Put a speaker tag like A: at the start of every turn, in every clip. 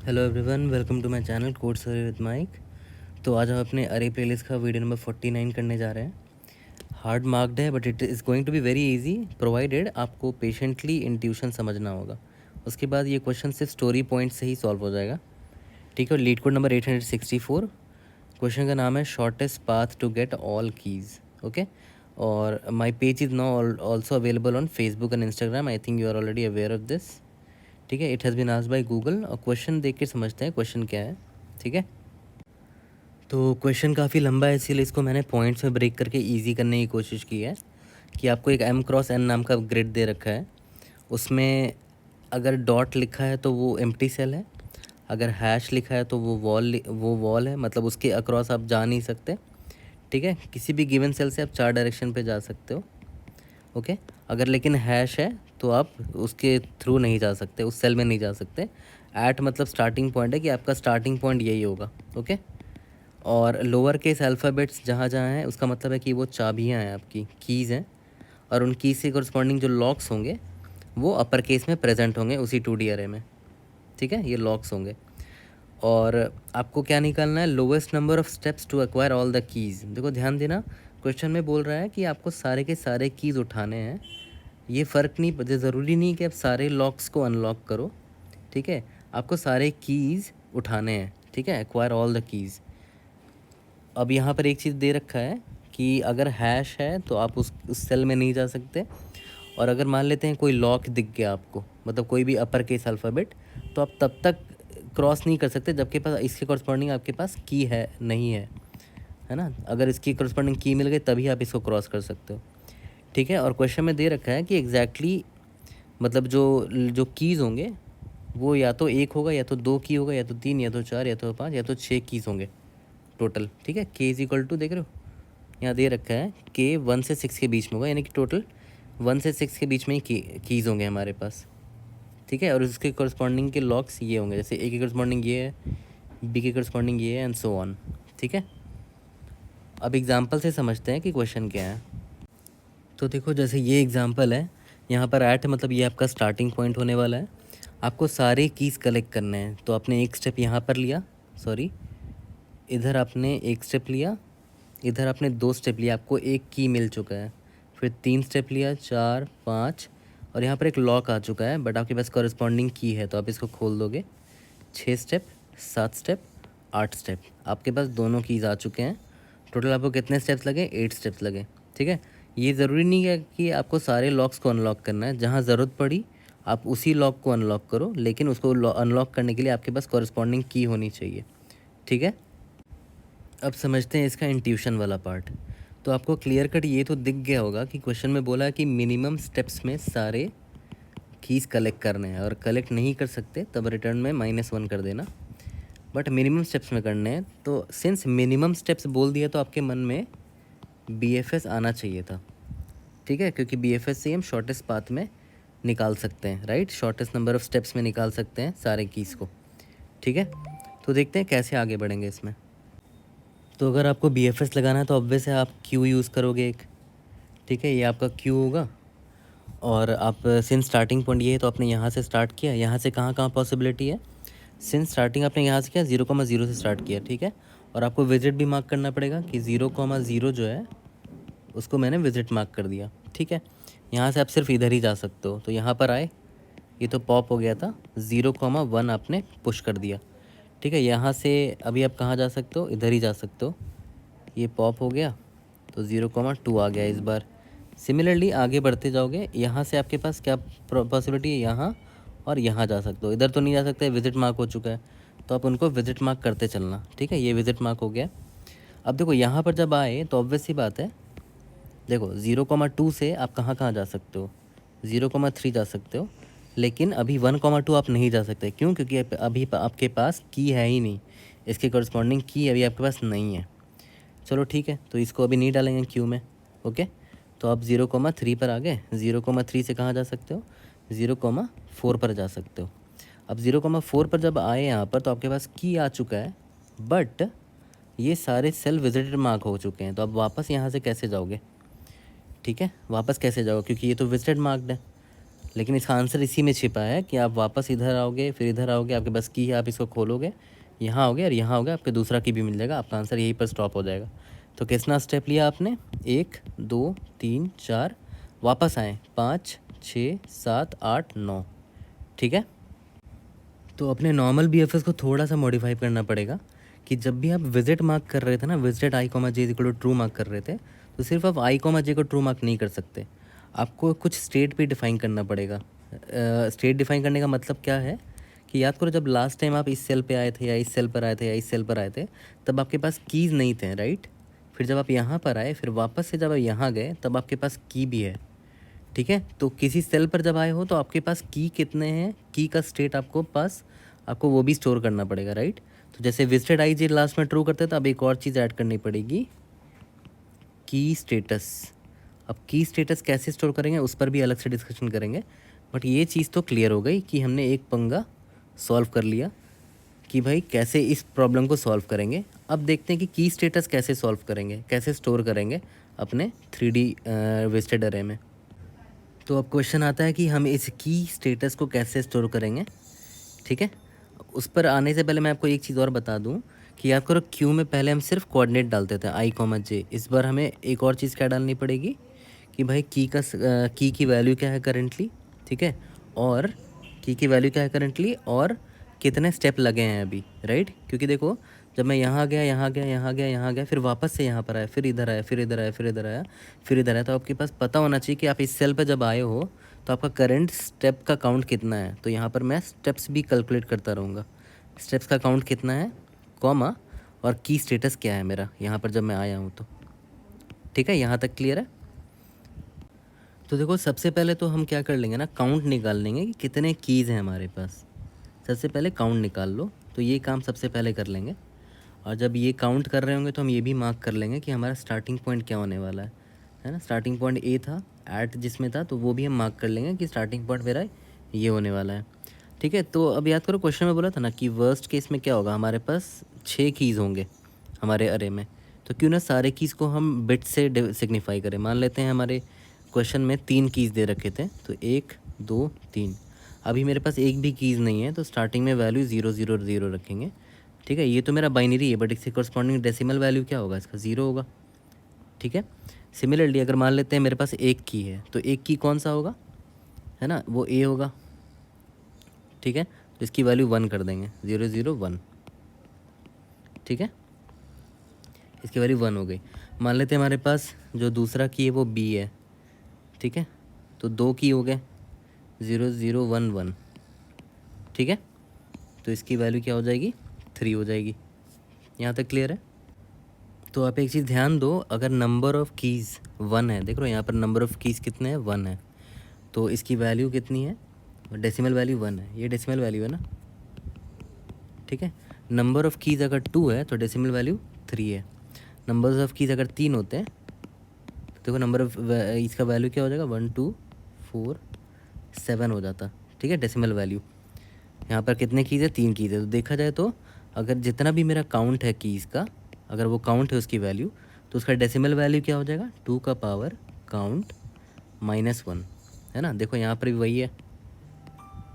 A: Hello everyone, welcome to my channel code survey with Mike. तो आज हम अपने अरे प्लेलिस्ट का वीडियो नंबर 49 करने जा रहे हैं। हार्ड मार्क्ड है but it is going to be very easy provided आपको पेशेंटली इंट्यूशन समझना होगा। उसके बाद ये क्वेश्चन सिर्फ स्टोरी पॉइंट से ही सॉल्व हो जाएगा, ठीक है। और लीड कोड नंबर 864। क्वेश्चन का नाम है shortest path to get all keys, okay. और my page is now also available on Facebook and Instagram. I think you are already aware of this, ठीक है। It has been asked by Google. और question देख के समझते हैं question क्या है, ठीक है। तो क्वेश्चन काफ़ी लंबा है, इसीलिए इसको मैंने पॉइंट्स में ब्रेक करके इजी करने की कोशिश की है। कि आपको एक m×n नाम का ग्रिड दे रखा है, उसमें अगर डॉट लिखा है तो वो एम्प्टी सेल है, अगर हैश लिखा है तो वो वॉल है, मतलब उसके अक्रॉस आप जा नहीं सकते, ठीक है। किसी भी गिवन सेल से आप 4 डायरेक्शन पे जा सकते हो, ओके। अगर लेकिन हैश है तो आप उसके थ्रू नहीं जा सकते, उस सेल में नहीं जा सकते। ऐट मतलब स्टार्टिंग पॉइंट है कि आपका स्टार्टिंग पॉइंट यही होगा, ओके। और लोअर केस अल्फ़ाबेट्स जहाँ जहाँ हैं उसका मतलब है कि वो चाबियाँ हैं, आपकी कीज़ हैं। और उन कीज़ से कॉरस्पॉन्डिंग जो लॉक्स होंगे वो अपर केस में प्रेजेंट होंगे उसी 2D अरे में, ठीक है। ये लॉक्स होंगे। और आपको क्या निकालना है, lowest number of steps to acquire all the keys. देखो ध्यान देना, क्वेश्चन में बोल रहा है कि आपको सारे के सारे कीज़ उठाने हैं। ये फ़र्क नहीं, ज़रूरी नहीं कि आप सारे लॉक्स को अनलॉक करो, ठीक है। आपको सारे कीज़ उठाने हैं, ठीक है, एक्वायर ऑल द कीज़। अब यहाँ पर एक चीज़ दे रखा है कि अगर हैश है तो आप उस सेल में नहीं जा सकते। और अगर मान लेते हैं कोई लॉक दिख गया आपको, मतलब कोई भी अपर केस अल्फ़ाबेट, तो आप तब तक क्रॉस नहीं कर सकते जबकि पास इसके कॉरस्पॉन्डिंग आपके पास की है नहीं है ना। अगर इसकी कॉरस्पॉन्डिंग की मिल गई तभी आप इसको क्रॉस कर सकते हो, ठीक है। और क्वेश्चन में दे रखा है कि एग्जैक्टली मतलब जो जो कीज़ होंगे वो या तो एक होगा, या तो 2 की होगा, या तो 3, या तो 4, या तो 5, या तो 6 कीज़ होंगे टोटल, ठीक है। के इज इक्वल टू देख रहे हो, यहाँ दे रखा है के 1 से 6 के बीच में होगा, यानी कि टोटल 1 से 6 के बीच में ही कीज़ होंगे हमारे पास, ठीक है। और उसके कॉरस्पॉन्डिंग के लॉक्स ये होंगे, जैसे ए के कॉरस्पॉन्डिंग ये है, बी के कॉरस्पॉन्डिंग ये है, एंड सो ऑन, ठीक है। अब एग्जाम्पल से समझते हैं कि क्वेश्चन क्या है। तो देखो जैसे ये एग्जाम्पल है, यहाँ पर ऐट मतलब ये आपका स्टार्टिंग पॉइंट होने वाला है। आपको सारे कीज़ कलेक्ट करने हैं, तो आपने एक स्टेप यहाँ पर लिया, सॉरी इधर आपने एक स्टेप लिया, इधर आपने 2 स्टेप लिया, आपको एक की मिल चुका है। फिर 3 स्टेप लिया, 4, 5, और यहाँ पर एक लॉक आ चुका है बट आपके पास कॉरस्पॉन्डिंग की है तो आप इसको खोल दोगे। 6 स्टेप, 7 स्टेप, 8 स्टेप, आपके पास दोनों कीज़ आ चुके हैं। टोटल आपको कितने स्टेप्स लगे, 8 स्टेप्स लगे, ठीक है। ये ज़रूरी नहीं है कि आपको सारे लॉक्स को अनलॉक करना है, जहाँ ज़रूरत पड़ी आप उसी लॉक को अनलॉक करो, लेकिन उसको अनलॉक करने के लिए आपके पास कॉरस्पॉन्डिंग की होनी चाहिए, ठीक है। अब समझते हैं इसका इंट्यूशन वाला पार्ट। तो आपको क्लियर कट ये तो दिख गया होगा कि क्वेश्चन में बोला है कि मिनिमम स्टेप्स में सारे कीज़ कलेक्ट करने हैं, और कलेक्ट नहीं कर सकते तब रिटर्न में -1 कर देना, बट मिनिमम स्टेप्स में करने हैं। तो सिंस मिनिमम स्टेप्स बोल दिया तो आपके मन में BFS आना चाहिए था, ठीक है, क्योंकि BFS से हम शॉर्टेस्ट पाथ में निकाल सकते हैं, right. Shortest number of steps में निकाल सकते हैं सारे कीज़ को, ठीक है। तो देखते हैं कैसे आगे बढ़ेंगे इसमें। तो अगर आपको BFS लगाना है तो ऑब्वियस है आप क्यू यूज़ करोगे एक, ठीक है। ये आपका क्यू होगा। और आप सिंस स्टार्टिंग पॉइंट ये है तो आपने यहाँ से स्टार्ट किया, यहाँ से कहाँ कहाँ पॉसिबिलिटी है, सिंस स्टार्टिंग आपने यहाँ से किया 0,0 से स्टार्ट किया, ठीक है। और आपको विजिट भी मार्क करना पड़ेगा कि 0,0 जो है उसको मैंने विजिट मार्क कर दिया, ठीक है। यहाँ से आप सिर्फ इधर ही जा सकते हो, तो यहाँ पर आए, ये तो पॉप हो गया था, 0,1 आपने पुश कर दिया, ठीक है। यहाँ से अभी आप कहाँ जा सकते हो, इधर ही जा सकते हो, ये पॉप हो गया तो 0,2 आ गया इस बार। सिमिलरली आगे बढ़ते जाओगे, यहाँ से आपके पास क्या पॉसिबिलिटी है, यहाँ और यहाँ जा सकते हो, इधर तो नहीं जा सकते, विजिट मार्क हो चुका है, तो आप उनको विजिट मार्क करते चलना, ठीक है। ये विजिट मार्क हो गया। अब देखो यहाँ पर जब आए तो ऑब्वियस सी बात है, देखो 0,2 से आप कहाँ कहाँ जा सकते हो, 0,3 जा सकते हो, लेकिन अभी 1,2 आप नहीं जा सकते, क्यों, क्योंकि अभी आपके पास की है ही नहीं, इसके कॉरस्पॉन्डिंग की अभी आपके पास नहीं है। चलो ठीक है, तो इसको अभी नहीं डालेंगे क्यू में, ओके। तो आप 0,3 पर आ गए, 0,3 से कहाँ जा सकते हो, 0,4 पर जा सकते हो। अब 0,4 पर जब आए यहाँ पर तो आपके पास की आ चुका है, बट ये सारे सेल विजिटेड मार्क हो चुके हैं, तो अब वापस यहाँ से कैसे जाओगे, ठीक है, वापस कैसे जाओगे, क्योंकि ये तो विजिटेड मार्क्ड है। लेकिन इसका आंसर इसी में छिपा है कि आप वापस इधर आओगे, फिर इधर आओगे, आपके पास की है, आप इसको खोलोगे, यहाँ आओगे और यहाँ आओगे, आपको दूसरा की भी मिल जाएगा, आपका आंसर यहीं पर स्टॉप हो जाएगा। तो कितना स्टेप लिया आपने? 1 2 3 4, वापस आएँ 5 6 7 8 9। ठीक है, तो अपने नॉर्मल BFS को थोड़ा सा मॉडिफाई करना पड़ेगा कि जब भी आप विजिट मार्क कर रहे थे ना, visit I comma J equal to true mark कर रहे थे, तो सिर्फ आप आई कॉमा जे को ट्रू मार्क नहीं कर सकते, आपको कुछ स्टेट भी डिफाइन करना पड़ेगा। स्टेट डिफाइन करने का मतलब क्या है कि याद करो, जब लास्ट टाइम आप इस सेल पे आए थे या इस सेल पर आए थे या इस सेल पर आए थे, तब आपके पास कीज़ नहीं थे, राइट? फिर जब आप यहाँ पर आए, फिर वापस से जब आप यहाँ गए, तब आपके पास की भी है। ठीक है, तो किसी सेल पर जब आए हो तो आपके पास की कितने हैं, की का स्टेट आपको वो भी स्टोर करना पड़ेगा, राइट? तो जैसे विजिटेड आई जे लास्ट में ट्रू करते तो अब एक और चीज़ ऐड करनी पड़ेगी, की स्टेटस। अब की स्टेटस कैसे स्टोर करेंगे उस पर भी अलग से डिस्कशन करेंगे, बट ये चीज़ तो क्लियर हो गई कि हमने एक पंगा सॉल्व कर लिया कि भाई कैसे इस प्रॉब्लम को सॉल्व करेंगे। अब देखते हैं कि की स्टेटस कैसे सॉल्व करेंगे, कैसे स्टोर करेंगे अपने 3D विजिटेड अरे में। तो अब क्वेश्चन आता है कि हम इस की स्टेटस को कैसे स्टोर करेंगे। ठीक है, उस पर आने से पहले मैं आपको एक चीज़ और बता दूं कि याद करो क्यू में पहले हम सिर्फ कोऑर्डिनेट डालते थे आई कॉमा जे, इस बार हमें एक और चीज़ क्या डालनी पड़ेगी कि भाई की की वैल्यू क्या है करेंटली, ठीक है, और की वैल्यू क्या है करेंटली और कितने स्टेप लगे हैं अभी, राइट? क्योंकि देखो, जब मैं यहाँ गया, यहाँ गया, यहाँ गया, यहाँ गया, फिर वापस से यहाँ पर आया, फिर इधर आया, फिर इधर आया, फिर इधर आया, फिर इधर आया, तो आपके पास पता होना चाहिए कि आप इस सेल पर जब आए हो तो आपका करंट स्टेप का काउंट कितना है। तो यहाँ पर मैं स्टेप्स भी कैलकुलेट करता रहूँगा, स्टेप्स का काउंट कितना है, कॉमा, और की स्टेटस क्या है मेरा यहाँ पर जब मैं आया हूँ तो। ठीक है, यहाँ तक क्लियर है? तो देखो, सबसे पहले तो हम क्या कर लेंगे ना, काउंट निकाल लेंगे कि कितने कीज़ हैं हमारे पास। सबसे पहले काउंट निकाल लो, तो ये काम सबसे पहले कर लेंगे। और जब ये काउंट कर रहे होंगे तो हम ये भी मार्क कर लेंगे कि हमारा स्टार्टिंग पॉइंट क्या होने वाला है ना? स्टार्टिंग पॉइंट ए था, ऐट जिसमें था, तो वो भी हम मार्क कर लेंगे कि स्टार्टिंग पॉइंट मेरा ये होने वाला है। ठीक है, तो अब याद करो क्वेश्चन में बोला था ना कि वर्स्ट केस में क्या होगा, हमारे पास 6 कीज़ होंगे हमारे अरे में, तो क्यों ना सारे कीज़ को हम बिट से सिग्निफाई करें। मान लेते हैं हमारे क्वेश्चन में 3 कीज़ दे रखे थे, तो 1 2 3। अभी मेरे पास एक भी कीज़ नहीं है, तो स्टार्टिंग में वैल्यू 0 0 0 रखेंगे। ठीक है, ये तो मेरा बाइनरी है, बट इसके कॉरस्पॉन्डिंग डेसिमल वैल्यू क्या होगा, इसका 0 होगा। ठीक है, सिमिलरली अगर मान लेते हैं मेरे पास एक की है, तो एक की कौन सा होगा, है ना, वो ए होगा। ठीक है, तो इसकी वैल्यू 1 कर देंगे, 0 0 1। ठीक है, इसकी वैल्यू 1 हो गई। मान लेते हैं हमारे पास जो दूसरा की है वो बी है। ठीक है, तो 2 की हो गए, 0 0 1 1। ठीक है, तो इसकी वैल्यू क्या हो जाएगी, 3 हो जाएगी। यहाँ तक क्लियर है? तो आप एक चीज़ ध्यान दो, अगर नंबर ऑफ़ कीज़ 1 है, देख लो यहाँ पर नंबर ऑफ़ कीज़ कितने हैं, 1 है, तो इसकी वैल्यू कितनी है, डेसिमल वैल्यू 1 है, ये डेसिमल वैल्यू है ना। ठीक है, नंबर ऑफ़ कीज़ अगर 2 है तो डेसिमल वैल्यू 3 है। नंबर्स ऑफ़ कीज़ अगर 3 होते हैं तो देखो नंबर ऑफ इसका वैल्यू क्या हो जाएगा, 1 2 4 7 हो जाता। ठीक है, डेसिमल वैल्यू यहाँ पर कितने कीज़ है, 3 कीज़ है। तो देखा जाए तो अगर जितना भी मेरा काउंट है कीज़ का, अगर वो काउंट है उसकी वैल्यू, तो उसका डेसिमल वैल्यू क्या हो जाएगा, 2 का पावर काउंट -1, है ना। देखो यहाँ पर भी वही है,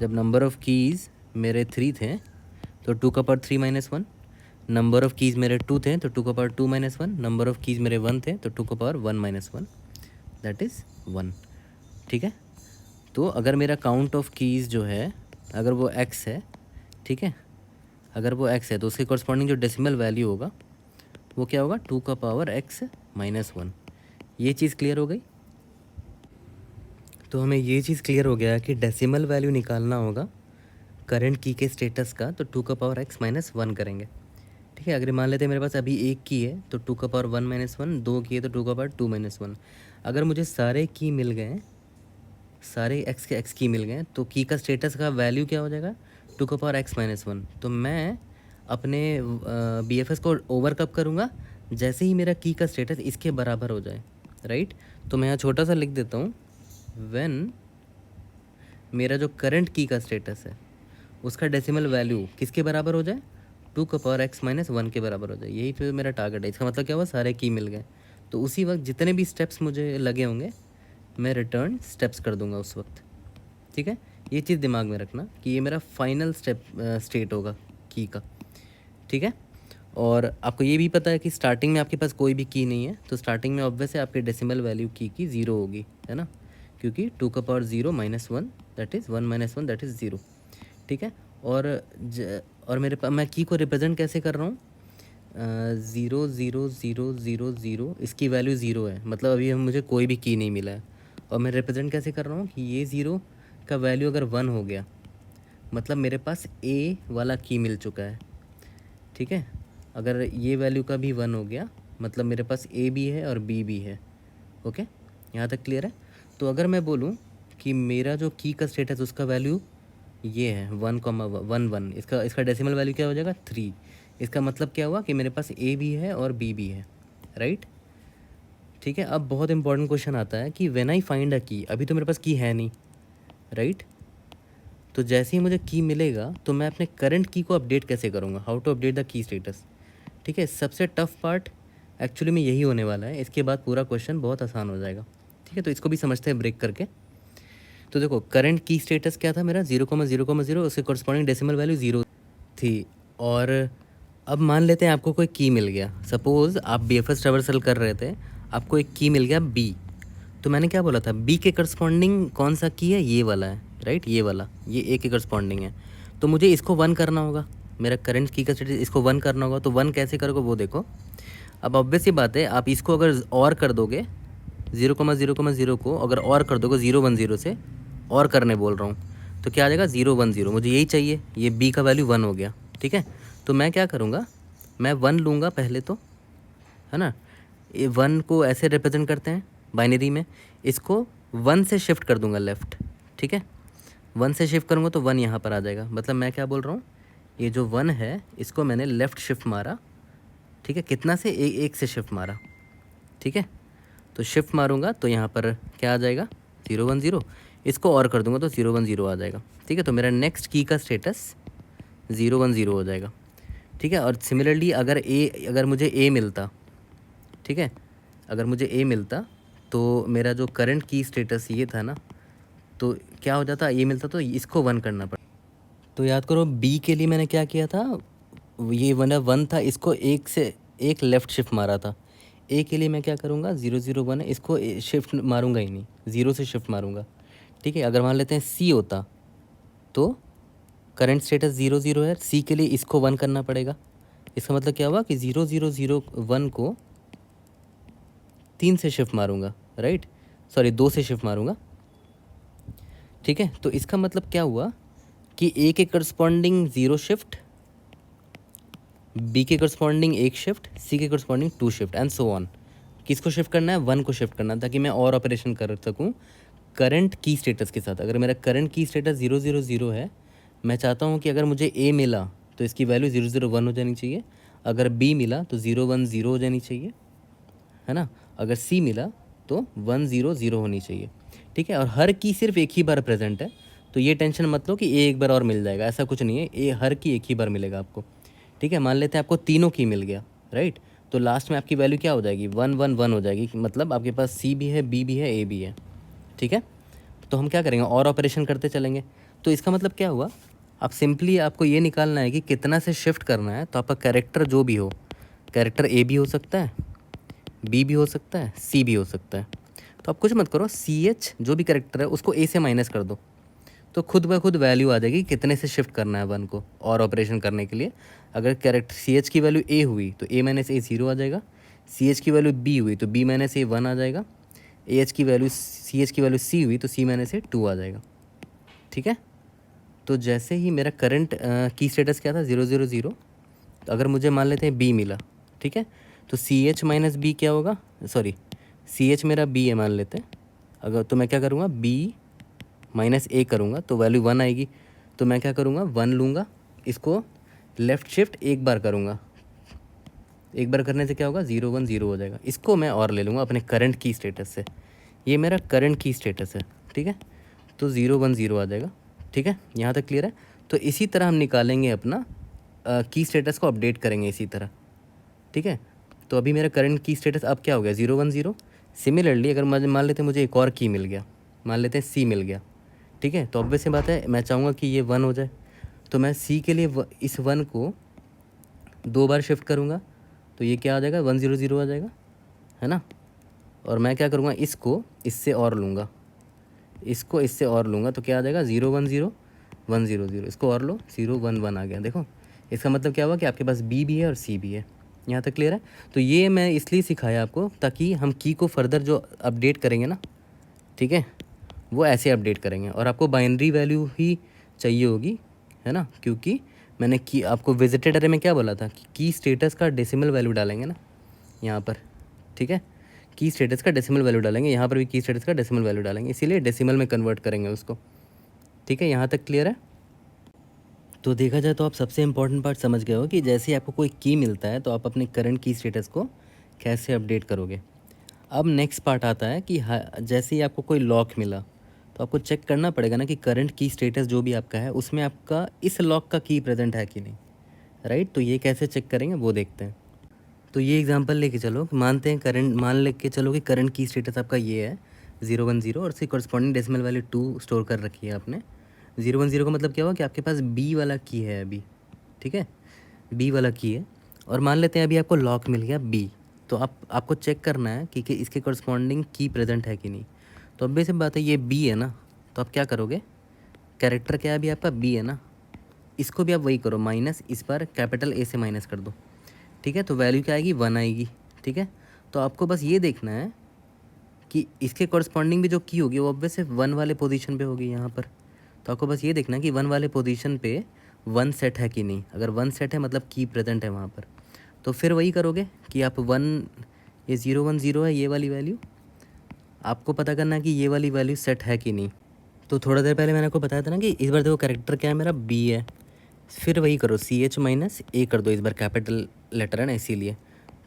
A: जब नंबर ऑफ़ कीज़ मेरे 3 थे तो 2 का पावर 3 -1, नंबर ऑफ़ कीज़ मेरे 2 थे तो 2 का पावर 2 -1, नंबर ऑफ़ कीज़ मेरे 1 थे तो 2 का पावर 1 -1, दैट इज़ 1। ठीक है, तो अगर मेरा काउंट ऑफ कीज़ जो है, अगर वो x है, ठीक है, अगर वो x है तो उसके कॉरस्पॉन्डिंग जो डेसिमल वैल्यू होगा वो क्या होगा, 2 का पावर x -1। ये चीज़ क्लियर हो गई? तो हमें ये चीज़ क्लियर हो गया कि डेसिमल वैल्यू निकालना होगा करंट की के स्टेटस का, तो 2 का पावर x -1 करेंगे। ठीक है, अगर मान लेते हैं मेरे पास अभी एक की है तो 2 का पावर 1 -1, 2 की है तो 2 का पावर 2 -1। अगर मुझे सारे की मिल गए, सारे x के x की मिल गए, तो की का स्टेटस का वैल्यू क्या हो जाएगा, 2 का पावर x -1। तो मैं अपने BFS को ओवर कब करूँगा, जैसे ही मेरा की का स्टेटस इसके बराबर हो जाए, राइट। तो मैं यहाँ छोटा सा लिख देता हूँ, व्हेन मेरा जो करंट की का स्टेटस है उसका डेसिमल वैल्यू किसके बराबर हो जाए, 2 का पावर x -1 के बराबर हो जाए। यही तो मेरा टारगेट है। इसका मतलब क्या हुआ, सारे की मिल गए, तो उसी वक्त जितने भी स्टेप्स मुझे लगे होंगे मैं रिटर्न स्टेप्स कर दूंगा उस वक्त। ठीक ठीक है, ये चीज़ दिमाग में रखना कि ये मेरा फाइनल स्टेट होगा की का, ठीक है। और आपको ये भी पता है कि स्टार्टिंग में आपके पास कोई भी की नहीं है, तो स्टार्टिंग में ऑब्वियस है आपके डेसिमल वैल्यू की 0 होगी, है ना, क्योंकि 2 का power 0 -1 that is 1 - 1 that is 0, ठीक है। और मेरे पास मैं की को रिप्रेजेंट कैसे कर रहा हूँ, 0 0 0 0 0, इसकी वैल्यू 0 है, मतलब अभी मुझे कोई भी की नहीं मिला है। और मैं रिप्रेजेंट कैसे कर रहा हूँ कि ये 0 का वैल्यू अगर 1 हो गया मतलब मेरे पास ए वाला की मिल चुका है, ठीक है। अगर ये वैल्यू का भी 1 हो गया मतलब मेरे पास ए भी है और बी भी है। ओके, यहाँ तक क्लियर है। तो अगर मैं बोलूँ कि मेरा जो की का स्टेट है तो उसका वैल्यू ये है 1,1,1, इसका डेसिमल वैल्यू क्या हो जाएगा 3। इसका मतलब क्या हुआ कि मेरे पास ए भी है और बी भी है, राइट, ठीक है। अब बहुत इंपॉर्टेंट क्वेश्चन आता है कि व्हेन आई फाइंड अ की, अभी तो मेरे पास की है नहीं, राइट। तो जैसे ही मुझे की मिलेगा तो मैं अपने करंट की को अपडेट कैसे करूँगा, how to update the key status, ठीक है। सबसे टफ पार्ट एक्चुअली में यही होने वाला है, इसके बाद पूरा क्वेश्चन बहुत आसान हो जाएगा, ठीक है। तो इसको भी समझते हैं ब्रेक करके। तो देखो करंट की स्टेटस क्या था मेरा 0,0,0, उसके कॉरस्पॉन्डिंग डेसिमल वैल्यू 0 थी। और अब मान लेते हैं आपको कोई की मिल गया, सपोज़ आप BFS ट्रैवर्सल कर रहे थे, आपको एक की मिल गया B। तो मैंने क्या बोला था, B के करस्पॉन्डिंग कौन सा की है, ये वाला है, राइट, ये वाला, ये A के करस्पॉन्डिंग है। तो मुझे इसको 1 करना होगा, मेरा करंट की का स्टेटस इसको 1 करना होगा। तो 1 कैसे करोगे वो देखो। अब ऑब्वियस सी बात है, आप इसको अगर और कर दोगे 0,0,0 को अगर और कर दोगे 0,1,0 से, और करने बोल रहा हूँ, तो क्या आ जाएगा 0,1,0। मुझे यही चाहिए, ये B का वैल्यू 1 हो गया, ठीक है। तो मैं क्या करूँगा, मैं 1 लूँगा पहले तो, है ना। ये 1 को ऐसे रिप्रेजेंट करते हैं बाइनरी में, इसको 1 से शिफ्ट कर दूंगा लेफ़्ट, ठीक है। 1 से शिफ्ट करूँगा तो 1 यहाँ पर आ जाएगा। मतलब मैं क्या बोल रहा हूँ, ये जो 1 है इसको मैंने लेफ़्ट शिफ्ट मारा, ठीक है। कितना से, एक से शिफ्ट मारा, ठीक है। तो शिफ्ट मारूंगा तो यहाँ पर क्या आ जाएगा 0,1,0। इसको और कर दूंगा तो 0,1,0 आ जाएगा, ठीक है। तो मेरा नेक्स्ट की का स्टेटस 0,1,0 हो जाएगा, ठीक है। और सिमिलरली अगर मुझे ए मिलता, ठीक है, अगर मुझे ए मिलता तो मेरा जो करंट की स्टेटस ये था ना, तो क्या हो जाता, ये मिलता तो इसको 1 करना पड़ा। तो याद करो बी के लिए मैंने क्या किया था, ये 1 था, इसको एक से एक लेफ़्ट शिफ्ट मारा था। ए के लिए मैं क्या करूँगा, 0,0,1 है, इसको शिफ्ट मारूंगा ही नहीं, 0 से शिफ्ट मारूंगा, ठीक है। अगर मान लेते हैं सी होता तो करंट स्टेटस 0,0 है, सी के लिए इसको 1 करना पड़ेगा। इसका मतलब क्या हुआ कि 0,0,0,1 को 3 से शिफ्ट मारूंगा, राइट, सॉरी 2 से शिफ्ट मारूंगा, ठीक है। तो इसका मतलब क्या हुआ कि ए के करस्पॉन्डिंग 0 शिफ्ट, बी के करस्पॉन्डिंग 1 शिफ्ट, सी के corresponding 2 shift and so on. किसको शिफ्ट करना है, 1 को शिफ्ट करना, ताकि मैं और ऑपरेशन कर सकूँ करंट की स्टेटस के साथ। अगर मेरा करंट की स्टेटस 0,0,0 है, मैं चाहता हूँ कि अगर मुझे ए मिला तो इसकी वैल्यू 0,0,1 हो जानी चाहिए, अगर बी मिला तो 0,1,0 हो जानी चाहिए, है ना, अगर सी मिला तो 1,0,0 होनी चाहिए, ठीक है। और हर की सिर्फ एक ही बार प्रेजेंट है, तो ये टेंशन मत लो कि ए एक बार और मिल जाएगा, ऐसा कुछ नहीं है, ए हर की एक ही बार मिलेगा आपको, ठीक है। मान लेते हैं आपको तीनों की मिल गया, राइट, तो लास्ट में आपकी वैल्यू क्या हो जाएगी, 1,1,1 हो जाएगी, मतलब आपके पास सी भी है, बी भी है, ए भी है, ठीक है। तो हम क्या करेंगे, और ऑपरेशन करते चलेंगे। तो इसका मतलब क्या हुआ, आप सिंपली आपको ये निकालना है कि कितना से शिफ्ट करना है। तो आपका कैरेक्टर जो भी हो, कैरेक्टर ए भी हो सकता है, बी भी हो सकता है, सी भी हो सकता है। तो आप कुछ मत करो, CH जो भी कैरेक्टर है उसको ए से माइनस कर दो, तो खुद ब खुद वैल्यू आ जाएगी कितने से शिफ्ट करना है 1 को और ऑपरेशन करने के लिए। अगर कैरेक्टर CH की वैल्यू ए हुई तो A - A 0 आ जाएगा, CH की वैल्यू B हुई तो B - A 1 आ जाएगा, CH की वैल्यू C हुई तो C - A 2 आ जाएगा, ठीक है। तो जैसे ही मेरा करंट की स्टेटस क्या था 0,0,0, तो अगर मुझे मान लेते हैं B मिला, ठीक है, तो CH - B क्या होगा, सॉरी CH मेरा B है मान लेते हैं, अगर तो मैं क्या करूँगा B - A करूँगा तो वैल्यू 1 आएगी। तो मैं क्या करूँगा 1 लूँगा, इसको लेफ़्ट शिफ्ट एक बार करूँगा, एक बार करने से क्या होगा 0,1,0 हो जाएगा। इसको मैं और ले लूँगा अपने करंट की स्टेटस से, ये मेरा करंट की स्टेटस है, ठीक है। तो 0,1,0 आ जाएगा, ठीक है, यहाँ तक क्लियर है। तो इसी तरह हम निकालेंगे अपना की स्टेटस को अपडेट करेंगे इसी तरह, ठीक है। तो अभी मेरा करंट की स्टेटस अब क्या हो गया 0,1,0। सिमिलरली अगर मान लेते हैं मुझे एक और की मिल गया, मान लेते हैं सी मिल गया, ठीक है। तो ऑब्वियस सी बात है मैं चाहूँगा कि ये 1 हो जाए, तो मैं सी के लिए इस 1 को 2 बार शिफ्ट करूँगा, तो ये क्या आ जाएगा 1 0 0 आ जाएगा, है ना। और मैं क्या करूँगा, इसको इससे और लूँगा, इसको इससे और लूँगा, तो क्या आ जाएगा 0 1 0 1 0 0, इसको और लो 0 1 1 आ गया। देखो इसका मतलब क्या हुआ कि आपके पास बी भी है और सी भी है। यहाँ तक क्लियर है। तो ये मैं इसलिए सिखाया आपको ताकि हम की को फर्दर जो अपडेट करेंगे ना, ठीक है, वो ऐसे अपडेट करेंगे। और आपको बाइनरी वैल्यू ही चाहिए होगी, है ना, क्योंकि मैंने की आपको विजिटेड अरे में क्या बोला था कि की स्टेटस का डेसिमल वैल्यू डालेंगे ना यहाँ पर, ठीक है, की स्टेटस का डेसिमल वैल्यू डालेंगे, यहाँ पर भी की स्टेटस का डेसिमल वैल्यू डालेंगे, इसीलिए डेसिमल में कन्वर्ट करेंगे उसको। ठीक है, यहाँ तक क्लियर है। तो देखा जाए तो आप सबसे इम्पॉर्टेंट पार्ट समझ गए हो कि जैसे ही आपको कोई की मिलता है तो आप अपने करंट की स्टेटस को कैसे अपडेट करोगे। अब नेक्स्ट पार्ट आता है कि जैसे ही आपको कोई लॉक मिला तो आपको चेक करना पड़ेगा ना कि करंट की स्टेटस जो भी आपका है उसमें आपका इस लॉक का की प्रेजेंट है कि नहीं, राइट। तो ये कैसे चेक करेंगे वो देखते हैं। तो ये एग्जांपल लेके चलो, मानते हैं करंट, मान लेके चलो कि करंट की स्टेटस आपका ये है 0 1 0 और उसकी कॉरस्पॉन्डिंग डेसिमल वैल्यू 2 स्टोर कर रखी है आपने। 0 1 0 का मतलब क्या हुआ कि आपके पास बी वाला की है अभी, ठीक है, बी वाला की है। और मान लेते हैं अभी आपको लॉक मिल गया बी, तो आपको चेक करना है कि इसके कॉरस्पॉन्डिंग की प्रेजेंट है कि नहीं। तो अब बेसिक बात है ये बी है ना, तो आप क्या करोगे, कैरेक्टर क्या है अभी आपका बी है ना, इसको भी आप वही करो माइनस, इस बार कैपिटल ए से माइनस कर दो, ठीक है। तो वैल्यू क्या आएगी 1 आएगी, ठीक है। तो आपको बस ये देखना है कि इसके कॉरस्पॉन्डिंग भी जो की होगी वो ऑब्वियस 1 वाले पोजीशन पे होगी यहाँ पर। तो आपको बस ये देखना है कि 1 वाले पोजीशन पे 1 सेट है कि नहीं। अगर 1 सेट है मतलब की प्रेजेंट है वहाँ पर, तो फिर वही करोगे कि आप 1, ये 0 1 0 है, ये वाली वैल्यू आपको पता करना है कि ये वाली वैल्यू सेट है कि नहीं। तो थोड़ा देर पहले मैंने आपको बताया था ना कि इस बार देखो कैरेक्टर क्या है मेरा बी है, फिर वही करो सी एच माइनस ए कर दो, इस बार कैपिटल लेटर है ना इसीलिए।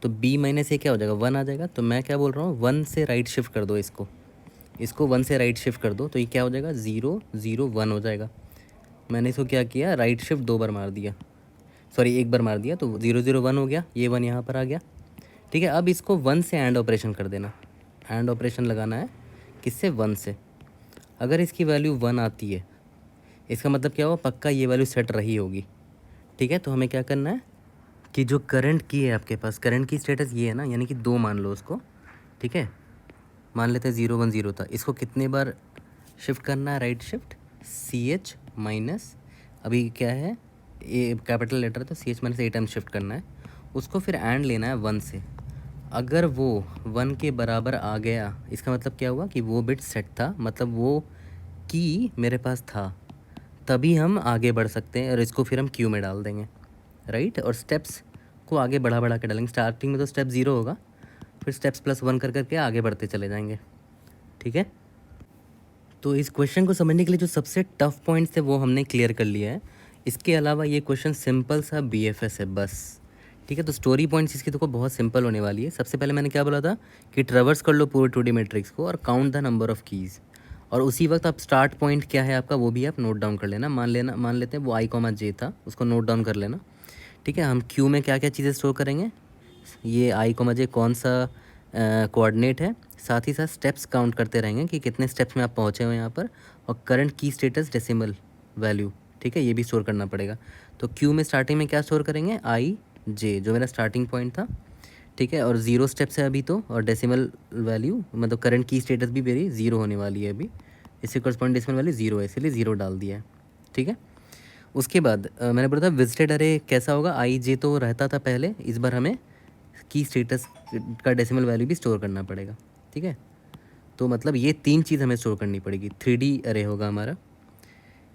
A: तो बी माइनस ए क्या हो जाएगा 1 आ जाएगा। तो मैं क्या बोल रहा हूँ 1 से राइट शिफ्ट कर दो, इसको 1 से राइट शिफ्ट कर दो, तो ये क्या हो जाएगा 0 0 1 हो जाएगा। मैंने इसको क्या किया, राइट शिफ्ट 2 बार मार दिया, सॉरी 1 बार मार दिया, तो 0 0 1 हो गया, ये 1 यहाँ पर आ गया, ठीक है। अब इसको 1 से एंड ऑपरेशन कर देना, एंड ऑपरेशन लगाना है किससे 1 से। अगर इसकी वैल्यू 1 आती है इसका मतलब क्या हुआ, पक्का ये वैल्यू सेट रही होगी, ठीक है। तो हमें क्या करना है कि जो करंट की है आपके पास, करंट की स्टेटस ये है ना, यानी कि 2 मान लो उसको, ठीक है। मान लेते हैं 0 1 0 था, इसको कितने बार शिफ्ट करना है, right shift C H minus, अभी क्या है ए कैपिटल लेटर, तो C H minus 8 time shift करना है उसको, फिर एंड लेना है 1 से। अगर वो 1 के बराबर आ गया इसका मतलब क्या हुआ कि वो बिट सेट था, मतलब वो की मेरे पास था, तभी हम आगे बढ़ सकते हैं और इसको फिर हम क्यू में डाल देंगे, राइट। और स्टेप्स को आगे बढ़ा बढ़ा के डालेंगे, स्टार्टिंग में तो स्टेप 0 होगा, फिर स्टेप्स +1 कर करके आगे बढ़ते चले जाएंगे, ठीक है। तो इस क्वेश्चन को समझने के लिए जो सबसे टफ पॉइंट्स थे वो हमने क्लियर कर लिया है। इसके अलावा ये क्वेश्चन सिंपल सा BFS है बस, ठीक है। तो स्टोरी पॉइंट्स इसकी तो बहुत सिंपल होने वाली है। सबसे पहले मैंने क्या बोला था कि ट्रेवर्स कर लो पूरे 2D मैट्रिक्स को और count the number of keys, और उसी वक्त आप स्टार्ट पॉइंट क्या है आपका वो भी आप नोट डाउन कर लेना। मान लेते हैं वो i, था, उसको नोट डाउन कर लेना, ठीक है। हम क्यू में क्या क्या चीज़ें स्टोर करेंगे, ये i, कौन सा कोऑर्डिनेट है, साथ ही साथ स्टेप्स काउंट करते रहेंगे कि कितने स्टेप्स में आप पहुँचे हो यहाँ पर, और करंट की स्टेटस डेसिमल वैल्यू, ठीक है, ये भी स्टोर करना पड़ेगा। तो क्यू में स्टार्टिंग में क्या स्टोर करेंगे i जो मेरा स्टार्टिंग पॉइंट था, ठीक है, और 0 स्टेप्स है अभी तो, और डेसिमल वैल्यू मतलब करंट की स्टेटस भी मेरी 0 होने वाली है अभी, इससे करस्पॉन्डिंग डेसिमल वैल्यू 0 है, इसलिए 0 डाल दिया है, ठीक है। उसके बाद मैंने बोला था विजिटेड अरे कैसा होगा, i तो रहता था पहले, इस बार हमें की स्टेटस का डेसिमल वैल्यू भी स्टोर करना पड़ेगा, ठीक है। तो मतलब ये 3 चीज़ हमें स्टोर करनी पड़ेगी, 3D अरे होगा हमारा।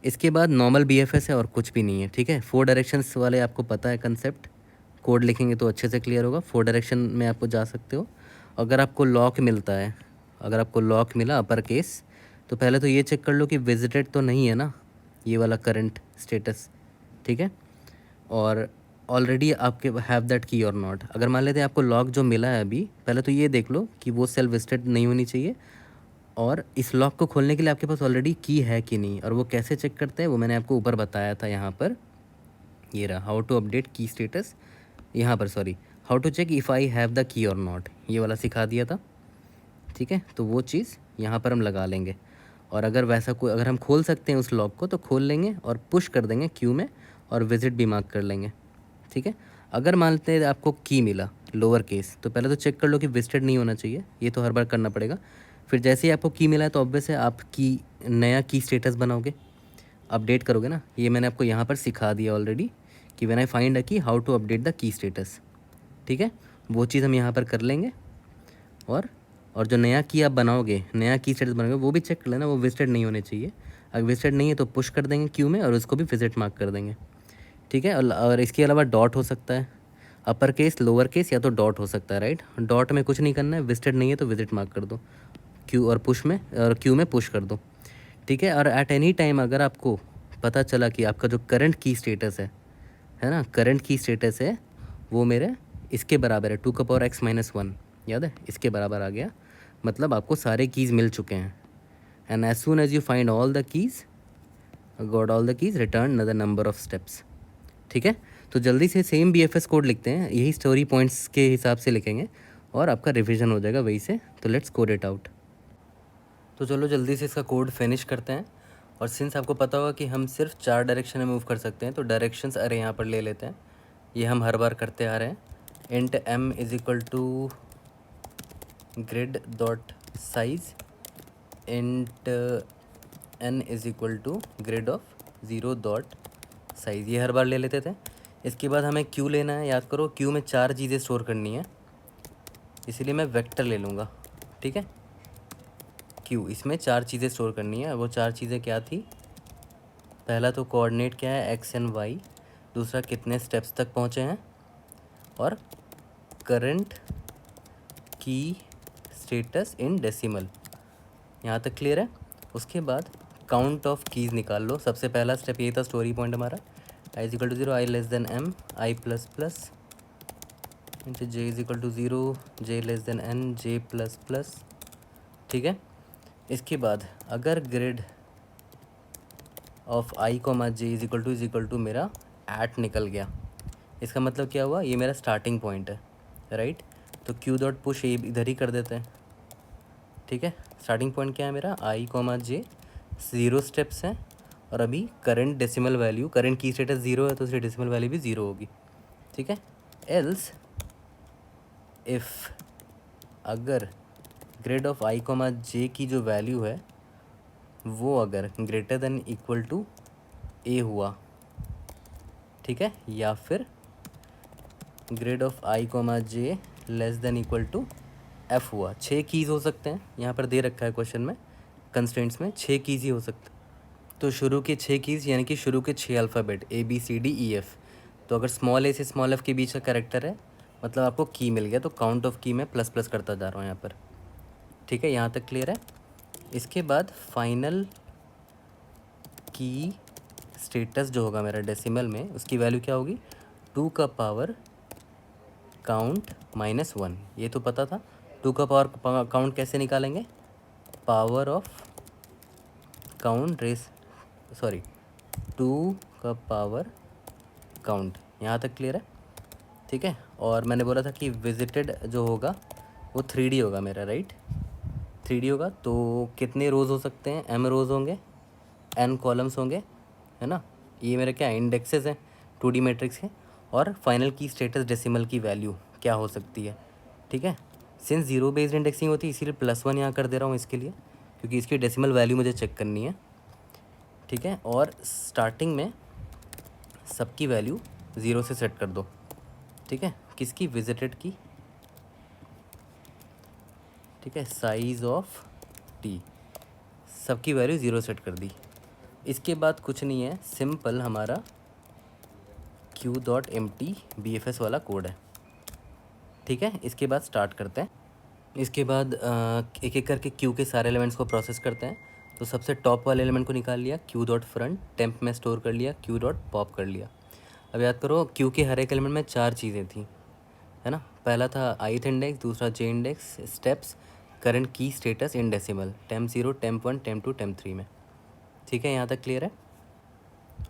A: इसके बाद नॉर्मल BFS है और कुछ भी नहीं है, ठीक है। 4 डायरेक्शंस वाले आपको पता है कंसेप्ट, कोड लिखेंगे तो अच्छे से क्लियर होगा। 4 डायरेक्शन में आपको जा सकते हो। अगर आपको लॉक मिलता है, अगर आपको लॉक मिला अपर केस, तो पहले तो ये चेक कर लो कि विजिटेड तो नहीं है ना ये वाला करंट स्टेटस, ठीक है। और ऑलरेडी आपके हैव दैट की और नॉट। अगर मान लेते हैं आपको लॉक जो मिला है अभी, पहले तो ये देख लो कि वो सेल्फ विजिटेड नहीं होनी चाहिए, और इस लॉक को खोलने के लिए आपके पास ऑलरेडी की है कि नहीं। और वो कैसे चेक करते हैं वो मैंने आपको ऊपर बताया था, यहाँ पर ये रहा, how to update key status, यहाँ पर sorry, how to check if I have the key और नॉट, ये वाला सिखा दिया था, ठीक है। तो वो चीज़ यहाँ पर हम लगा लेंगे। और अगर वैसा कोई अगर हम खोल सकते हैं उस लॉक को तो खोल लेंगे और पुश कर देंगे क्यू में और विजिट भी मार्क कर लेंगे, ठीक है। अगर मानते हैं आपको की मिला लोअर केस, तो पहले तो चेक कर लो कि विजिटेड नहीं होना चाहिए, ये तो हर बार करना पड़ेगा। फिर जैसे ही आपको की मिला है तो ऑब्वियस है आप की नया की स्टेटस बनाओगे, अपडेट करोगे ना। ये मैंने आपको यहाँ पर सिखा दिया ऑलरेडी कि when I find a key how to update the key status, ठीक है। वो चीज़ हम यहाँ पर कर लेंगे। और जो नया की आप बनाओगे, नया की स्टेटस बनाओगे, वो भी चेक कर लेना, वो विजिटेड नहीं होने चाहिए। अगर विजिटेड नहीं है तो पुश कर देंगे क्यू में और उसको भी विजिट मार्क कर देंगे, ठीक है। और इसके अलावा डॉट हो सकता है, अपर केस लोअर केस या तो डॉट हो सकता है, राइट। डॉट में कुछ नहीं करना है, विजिटेड नहीं है तो विजिट मार्क कर दो क्यू और पुश में, और क्यू में पुश कर दो, ठीक है। और एट एनी टाइम अगर आपको पता चला कि आपका जो करंट की स्टेटस है ना, करंट की स्टेटस है वो मेरे इसके बराबर है 2⁻x-1, याद है, इसके बराबर आ गया, मतलब आपको सारे कीज़ मिल चुके हैं। And as soon as you find all the keys, got all the keys, return the number of steps, ठीक है। तो जल्दी से सेम BFS कोड लिखते हैं, यही स्टोरी पॉइंट्स के हिसाब से लिखेंगे और आपका रिविजन हो जाएगा वही से। तो लेट्स कोड इट आउट। तो चलो जल्दी से इसका कोड फिनिश करते हैं। और सिंस आपको पता होगा कि हम सिर्फ 4 डायरेक्शन में मूव कर सकते हैं, तो डायरेक्शंस अरे यहाँ पर ले लेते हैं, ये हम हर बार करते आ रहे हैं। Int m is equal to grid dot size int n is equal to grid of 0 dot size, ये हर बार ले लेते थे। इसके बाद हमें क्यू लेना है, याद करो क्यू में 4 चीज़ें स्टोर करनी है, इसीलिए मैं वेक्टर ले लूँगा, ठीक है। क्यू इसमें 4 चीज़ें स्टोर करनी है, वो 4 चीज़ें क्या थी, पहला तो कोऑर्डिनेट क्या है x एंड y, दूसरा कितने स्टेप्स तक पहुँचे हैं, और करंट की स्टेटस इन डेसिमल, यहाँ तक क्लियर है। उसके बाद काउंट ऑफ कीज़ निकाल लो, सबसे पहला स्टेप ये था स्टोरी पॉइंट हमारा, i is equal to 0, i less than m, i plus plus into j is equal to 0, j less than n, j plus plus, ठीक है। इसके बाद अगर grid of i comma j is equal to मेरा at निकल गया, इसका मतलब क्या हुआ, ये मेरा स्टार्टिंग पॉइंट है, राइट। तो q डॉट पुश ये इधर ही कर देते हैं, ठीक है। स्टार्टिंग पॉइंट क्या है मेरा, i कॉमा j, 0 स्टेप्स हैं, और अभी करंट डेसिमल वैल्यू, करंट की स्टेटस 0 है तो उसकी डेसिमल वैल्यू भी 0 होगी, ठीक है। एल्स इफ़ अगर grid of i comma J की जो वैल्यू है वो अगर greater than equal to a हुआ, ठीक है, या फिर grid of i comma J less than equal to f हुआ। 6 कीज़ हो सकते हैं, यहाँ पर दे रखा है क्वेश्चन में, कंस्ट्रेंट्स में 6 कीज़ ही हो सकते हैं। तो शुरू के 6 कीज़ यानी कि शुरू के 6 अल्फ़ाबेट ABCDEF, तो अगर स्मॉल a से स्मॉल f के बीच का कैरेक्टर है मतलब आपको की मिल गया, तो काउंट ऑफ की मैं प्लस प्लस करता जा रहा हूँ यहाँ पर, ठीक है। यहाँ तक क्लियर है। इसके बाद फाइनल की स्टेटस जो होगा मेरा डेसिमल में, उसकी वैल्यू क्या होगी, 2 का पावर काउंट -1, ये तो पता था। 2 का पावर काउंट कैसे निकालेंगे, power of count raise, sorry 2 का पावर काउंट, यहाँ तक क्लियर है, ठीक है। और मैंने बोला था कि विजिटेड जो होगा वो 3D होगा मेरा, राइट, 3D होगा। तो कितने रोज़ हो सकते हैं, m रोज़ होंगे, n कॉलम्स होंगे, है ना। ये मेरे क्या इंडेक्सेस हैं 2D मैट्रिक्स के। और फाइनल की स्टेटस डेसिमल की वैल्यू क्या हो सकती है, ठीक है। सिंस 0 बेस्ड इंडेक्सिंग होती है इसीलिए +1 यहाँ कर दे रहा हूँ इसके लिए, क्योंकि इसकी डेसिमल वैल्यू मुझे चेक करनी है, ठीक है। और स्टार्टिंग में सबकी वैल्यू 0 से सेट कर दो, ठीक है। किसकी, विजिटेड की, ठीक है, साइज़ ऑफ t, सबकी वैल्यू 0 सेट कर दी। इसके बाद कुछ नहीं है, सिंपल हमारा q.empty BFS वाला कोड है, ठीक है। इसके बाद स्टार्ट करते हैं। इसके बाद एक एक करके q के सारे एलिमेंट्स को प्रोसेस करते हैं। तो सबसे टॉप वाले एलिमेंट को निकाल लिया, q.front, टेम्प में स्टोर कर लिया, q.pop कर लिया। अब याद करो q के हर एक एलिमेंट में 4 चीज़ें थी, है ना। पहला था ith इंडेक्स, दूसरा j इंडेक्स, स्टेप्स, करंट की status in decimal, temp 0, temp 1, temp 2, temp 3 में, ठीक है। यहाँ तक क्लियर है।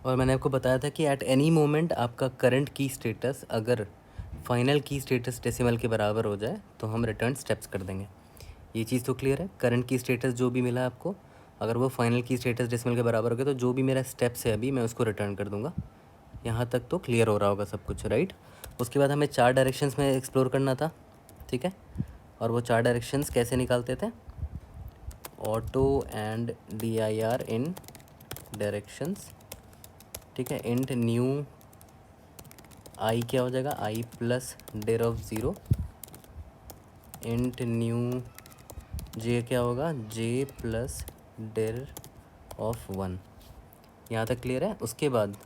A: और मैंने आपको बताया था कि एट एनी मोमेंट आपका करंट की स्टेटस अगर फाइनल की स्टेटस डेसिमल के बराबर हो जाए तो हम रिटर्न स्टेप्स कर देंगे। ये चीज़ तो क्लियर है। करंट की स्टेटस जो भी मिला आपको अगर वो फाइनल की स्टेटस डेसिमल के बराबर हो गया तो जो भी मेरा स्टेप्स है अभी मैं उसको रिटर्न कर दूंगा। यहाँ तक तो क्लियर हो रहा होगा सब कुछ, राइट। उसके बाद हमें 4 डायरेक्शंस में एक्सप्लोर करना था, ठीक है। और वो 4 डायरेक्शंस कैसे निकालते थे? Auto and dir in directions, ठीक है। इंट न्यू आई क्या हो जाएगा? I plus dir of 0। Int new J क्या होगा? J plus dir of 1। यहाँ तक क्लियर है? उसके बाद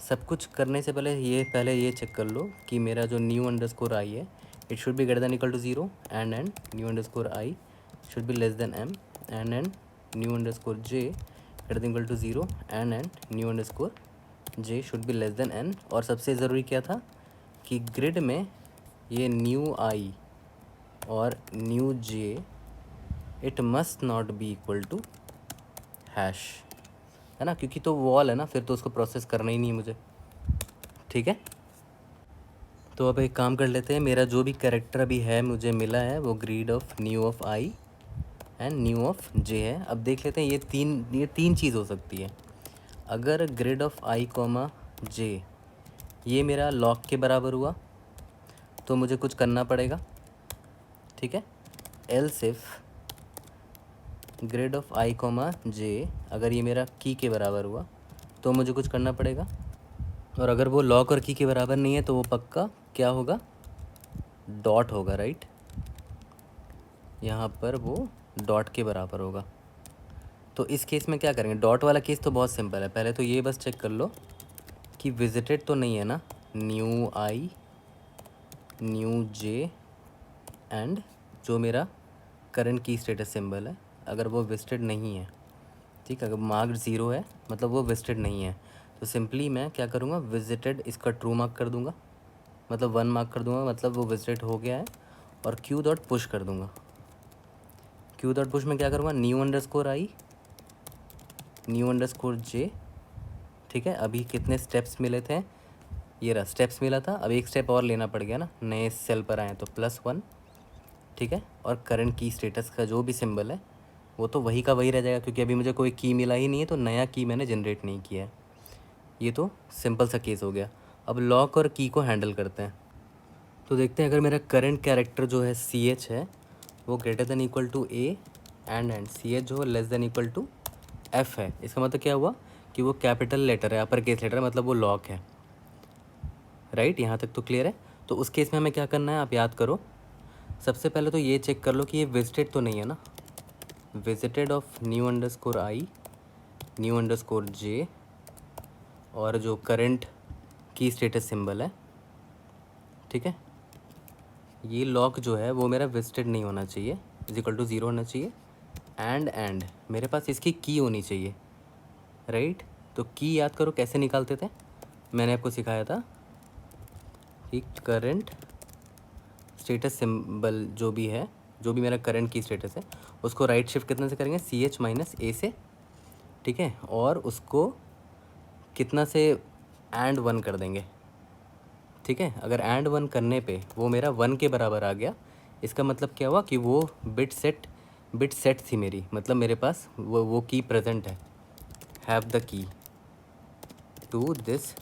A: सब कुछ करने से पहले ये चेक कर लो कि मेरा जो न्यू अंडरस्कोर आई है it should be greater than equal to 0 and new underscore I should be less than m and new underscore J greater than equal to 0 and new underscore J should be less than n। और सबसे ज़रूरी क्या था कि grid में ये new I और new J it must not be equal to hash, है ना, क्योंकि तो वॉल है ना, फिर तो उसको प्रोसेस करना ही नहीं है मुझे, ठीक है। तो अब एक काम कर लेते हैं, मेरा जो भी कैरेक्टर अभी है मुझे मिला है वो grid of new of I and new of J है। अब देख लेते हैं ये तीन चीज़ हो सकती है। अगर ग्रिड ऑफ आई कॉमा जे ये मेरा लॉग के बराबर हुआ तो मुझे कुछ करना पड़ेगा, ठीक है। Else if grid of I comma J अगर ये मेरा की के बराबर हुआ तो मुझे कुछ करना पड़ेगा। और अगर वो लॉग और की के बराबर नहीं है तो वो पक्का क्या होगा? डॉट होगा, राइट। यहाँ पर वो डॉट के बराबर होगा। तो इस केस में क्या करेंगे? डॉट वाला केस तो बहुत सिंपल है। पहले तो ये बस चेक कर लो कि विजिटेड तो नहीं है ना, new I knew J and जो मेरा करंट की स्टेटस सिंबल है अगर वो विजिटेड नहीं है, ठीक है। अगर मार्क्ड 0 है मतलब वो विजिटेड नहीं है, तो सिंपली मैं क्या करूँगा? विजिटेड इसका ट्रू मार्क कर दूँगा, मतलब 1 मार्क कर दूँगा, मतलब वो विजिटेड हो गया है। और क्यू डॉट पुश कर दूँगा। क्यू डॉट पुश में क्या करूँगा? New underscore I new underscore J, ठीक है। अभी कितने स्टेप्स मिले थे? ये रहा स्टेप्स मिला था, अब एक स्टेप और लेना पड़ गया ना, नए सेल पर आए तो +1, ठीक है। और करंट की स्टेटस का जो भी सिंबल है वो तो वही का वही रह जाएगा, क्योंकि अभी मुझे कोई की मिला ही नहीं है तो नया की मैंने जनरेट नहीं किया है। ये तो सिंपल सा केस हो गया। अब लॉक और की को हैंडल करते हैं। तो देखते हैं, अगर मेरा करंट कैरेक्टर जो है सी एच है वो greater than equal to A and C H जो है less than equal to F है, इसका मतलब क्या हुआ कि वो कैपिटल लेटर है, अपर केस लेटर है, मतलब वो लॉक है, राइट। यहाँ तक तो क्लियर है। तो उस केस में हमें क्या करना है आप याद करो। सबसे पहले तो ये चेक कर लो कि ये विजिटेड तो नहीं है ना, visited of new underscore I new underscore J और जो करंट की स्टेटस सिंबल है, ठीक है। ये लॉक जो है वो मेरा विजिटेड नहीं होना चाहिए, इज इक्वल टू 0 होना चाहिए। एंड मेरे पास इसकी की होनी चाहिए, राइट। तो की याद करो कैसे निकालते थे, मैंने आपको सिखाया था कि करंट स्टेटस सिंबल जो भी है, जो भी मेरा करंट की स्टेटस है उसको राइट शिफ्ट कितने से करेंगे? CH माइनस ए से, ठीक है। और उसको कितना से एंड 1 कर देंगे, ठीक है। अगर एंड 1 करने पे वो मेरा 1 के बराबर आ गया, इसका मतलब क्या हुआ कि वो बिट सेट थी मेरी, मतलब मेरे पास वो की प्रेजेंट है, have the key to this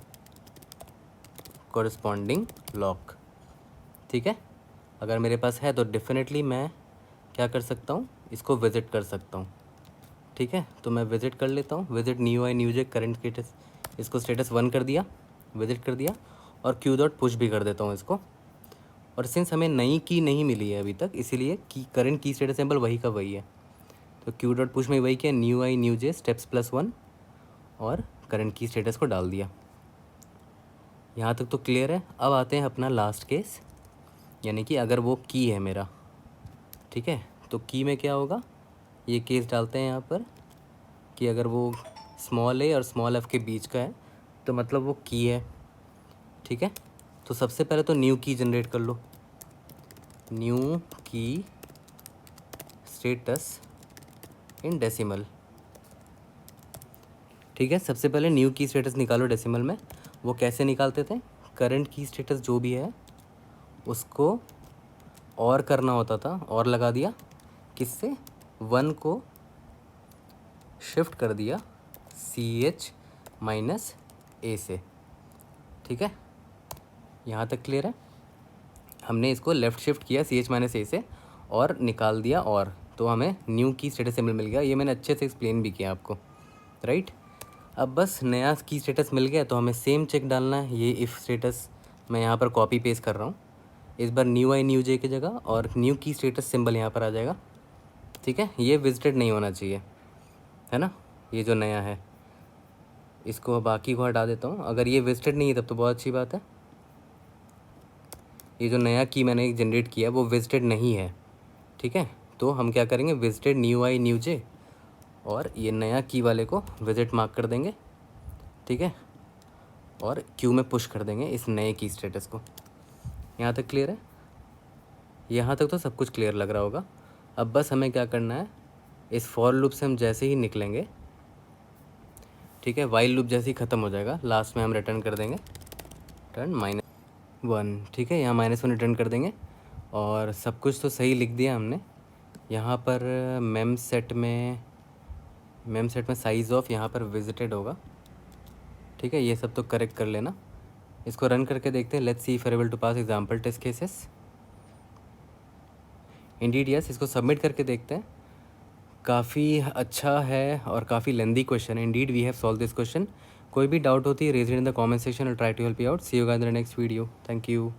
A: corresponding lock, ठीक है। अगर मेरे पास है तो डेफिनेटली मैं क्या कर सकता हूँ? इसको विज़िट कर सकता हूँ, ठीक है। तो मैं विज़िट कर लेता हूँ, visit new I knew J current status, इसको स्टेटस 1 कर दिया, विज़िट कर दिया। और क्यू डॉट पुश भी कर देता हूँ इसको। और सिंस हमें नई की नहीं मिली है अभी तक, इसीलिए की करंट की स्टेटस सिंबल वही का वही है, तो क्यू डॉट पुश में वही किया, new I knew J steps +1 और करंट की स्टेटस को डाल दिया। यहाँ तक तो क्लियर है। अब आते हैं अपना लास्ट केस, यानी कि अगर वो की है मेरा, ठीक है। तो की में क्या होगा? ये केस डालते हैं यहाँ पर कि अगर वो स्मॉल ए और स्मॉल एफ के बीच का है तो मतलब वो की है, ठीक है। तो सबसे पहले तो न्यू की जनरेट कर लो, न्यू की स्टेटस इन डेसिमल, ठीक है। सबसे पहले न्यू की स्टेटस निकालो डेसिमल में। वो कैसे निकालते थे? करंट की स्टेटस जो भी है उसको और करना होता था, और लगा दिया किससे? 1 को शिफ्ट कर दिया CH माइनस A से। ठीक है, यहाँ तक क्लियर है। हमने इसको लेफ़्ट शिफ्ट किया CH माइनस A से और निकाल दिया, और तो हमें न्यू की स्टेटस सिंबल मिल गया। ये मैंने अच्छे से एक्सप्लेन भी किया आपको, राइट। अब बस नया की स्टेटस मिल गया तो हमें सेम चेक डालना है। ये इफ़ स्टेटस मैं यहाँ पर कॉपी पेस्ट कर रहा हूँ। इस बार न्यू आई न्यू जे की जगह और न्यू की स्टेटस सिंबल यहाँ पर आ जाएगा। ठीक है, ये विजिटेड नहीं होना चाहिए, है ना। ये जो नया है इसको बाकी को हटा देता हूँ। अगर ये विजिटेड नहीं है तब तो बहुत अच्छी बात है। ये जो नया की मैंने जनरेट किया है वो विजिटेड नहीं है। ठीक है, तो हम क्या करेंगे, विजिटेड न्यू आई न्यू जे और ये नया की वाले को विजिट मार्क कर देंगे। ठीक है, और क्यू में पुश कर देंगे इस नए की स्टेटस को। यहाँ तक क्लियर है। यहाँ तक तो सब कुछ क्लियर लग रहा होगा। अब बस हमें क्या करना है, इस फॉर लूप से हम जैसे ही निकलेंगे, ठीक है, वाइल लूप जैसे ही ख़त्म हो जाएगा लास्ट में हम रिटर्न कर देंगे रिटर्न -1। ठीक है, यहाँ -1 रिटर्न कर देंगे। और सब कुछ तो सही लिख दिया हमने। यहाँ पर मेम सेट में साइज़ ऑफ यहाँ पर विजिटेड होगा। ठीक है, ये सब तो करेक्ट कर लेना। इसको रन करके देखते हैं। Let's see if able to pass example test cases. Indeed yes. इसको सबमिट करके देखते हैं। काफ़ी अच्छा है और काफ़ी लेंदी क्वेश्चन है। Indeed we have solve this question. कोई भी डाउट होती है raise it in the comment section और try to help you out. See you guys in the next video. Thank you.